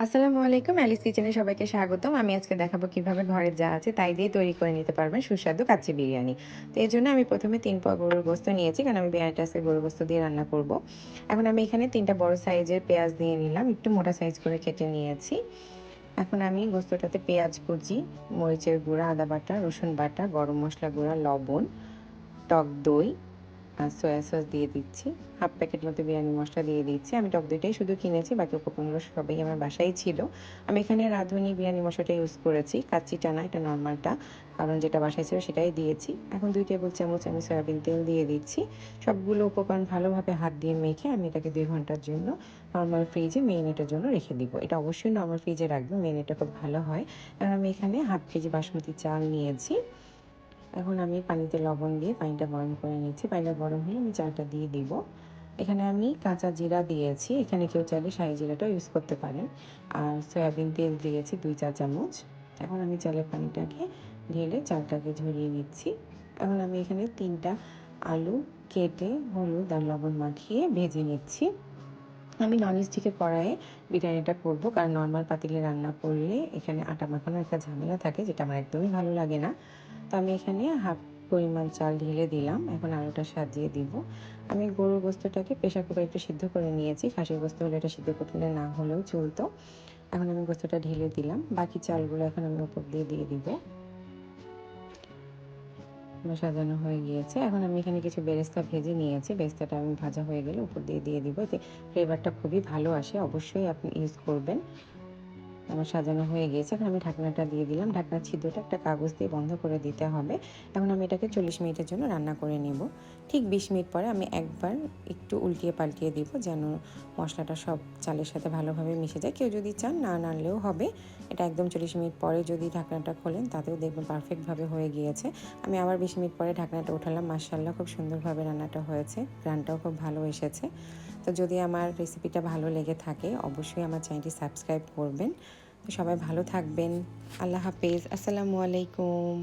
আসসালামু আলাইকুম, অ্যালিস কিচেনে সবাইকে স্বাগতম। আমি আজকে দেখাবো কিভাবে ঘরে যা আছে তাই দিয়ে তৈরি করে নিতে পারবেন সুস্বাদু কাচ্চি বিরিয়ানি। তো এর জন্য আমি প্রথমে ৩ পোয়া গরুর গোস্ত নিয়েছি, কারণ আমি বিরিয়ানিটা আজকে গরুর গোস্ত দিয়ে রান্না করব। এখন আমি এখানে ৩টা বড় সাইজের পেঁয়াজ দিয়ে নিলাম, একটু মোটা সাইজ করে কেটে নিয়েছি। এখন আমি গোস্তটাতে পেঁয়াজ কুচি, মরিচের গুঁড়া, আদা বাটা, রসুন বাটা, গরম মশলা গুঁড়া, লবণ, টক দই আর সয়া সস দিয়ে দিচ্ছি। হাফ প্যাকেট মতো বিরিয়ানি মশলা দিয়ে দিচ্ছি। আমি টক দইটাই শুধু কিনেছি, বাকি উপকরণগুলো সবই আমার বাসায় ছিল। আমি এখানে রাঁধুনি বিরিয়ানি মশলাটা ইউজ করেছি, কাচ্চিটা না, এটা নর্মালটা, কারণ যেটা বাসায় ছিল সেটাই দিয়েছি। এখন 2 টেবিল চামচ আমি সয়াবিন তেল দিয়ে দিচ্ছি। সবগুলো উপকরণ ভালোভাবে হাত দিয়ে মেখে আমি এটাকে 2 ঘন্টার জন্য নর্মাল ফ্রিজে মেরিনেটের জন্য রেখে দিব। এটা অবশ্যই নর্মাল ফ্রিজে রাখবেন, মেরিনেটটা খুব ভালো হয়। কারণ আমি এখানে হাফ কেজি বাসমতি চাল নিয়েছি। এখন আমি পানিতে লবণ দিয়ে পানিটা গরম করে নিচ্ছি। পানিটা গরম হলে আমি চালটা দিয়ে দিব। এখানে আমি কাঁচা জিরা দিয়েছি, এখানে কেউ চাইলে শাহি জিরাটাও ইউজ করতে পারেন। আর সয়াবিন তেল দিয়েছি 2 চা চামচ। এখন আমি চালের পানিটাকে ঢেলে চালটাকে ঝরিয়ে নিচ্ছি। এখন আমি এখানে 3টা আলু কেটে হলুদ আর লবণ মাখিয়ে ভেজে নিচ্ছি। আমি ননস্টিকের কড়াইয়ে বিরিয়ানিটা করব, কারণ নর্মাল পাতিলে রান্না করলে এখানে আটা মাখানোর একটা ঝামেলা থাকে, যেটা আমার একদমই ভালো লাগে না। তো আমি এখানে হাফ পরিমাণ চাল ঢেলে দিলাম। এখন আলুটা সাজিয়ে দিব। আমি গরুর গোস্তটাকে প্রেশার কুকারে একটু সিদ্ধ করে নিয়েছি। খাসির গোস্ত হলে এটা সিদ্ধ করতে না হলেও চলতো। এখন আমি গোস্তটা ঢেলে দিলাম। বাকি চালগুলো এখন আমি উপর দিয়ে দিয়ে দিব। আমার সাজানো হয়ে গিয়েছে। এখন আমি এখানে কিছু বেরেস্তা ভেজে নিয়েছি। বেরেস্তাটা আমি ভাজা হয়ে গেলে উপর দিয়ে দিয়ে দিব। এতে ফ্লেভারটা খুবই ভালো আসে। অবশ্যই আপনি ইউজ করবেন। আমার সাজানো হয়ে গিয়েছে। এখন আমি ঢাকনাটা দিয়ে দিলাম। ঢাকনার ছিদ্রটা একটা কাগজ দিয়ে বন্ধ করে দিতে হবে। এখন আমি এটাকে 40 মিনিটের জন্য রান্না করে নেব। ঠিক 20 মিনিট পরে আমি একবার একটু উল্টিয়ে পাল্টিয়ে দিব, যেন মশলাটা সব চালের সাথে ভালোভাবে মিশে যায়। কেউ যদি চান না নাড়লেও হবে। এটা একদম 40 মিনিট পরে যদি ঢাকনাটা খোলেন, তাতেও দেখবেন পারফেক্টভাবে হয়ে গিয়েছে। আমি আবার 20 মিনিট পরে ঢাকনাটা উঠালাম। মাশাআল্লাহ, খুব সুন্দরভাবে রান্নাটা হয়েছে। ঘ্রাণটাও খুব ভালো এসেছে। তো যদি আমার রেসিপিটা ভালো লেগে থাকে, অবশ্যই আমার চ্যানেলটি সাবস্ক্রাইব করবেন। তো সবাই ভালো থাকবেন। আল্লাহ হাফেজ। আসসালামু আলাইকুম।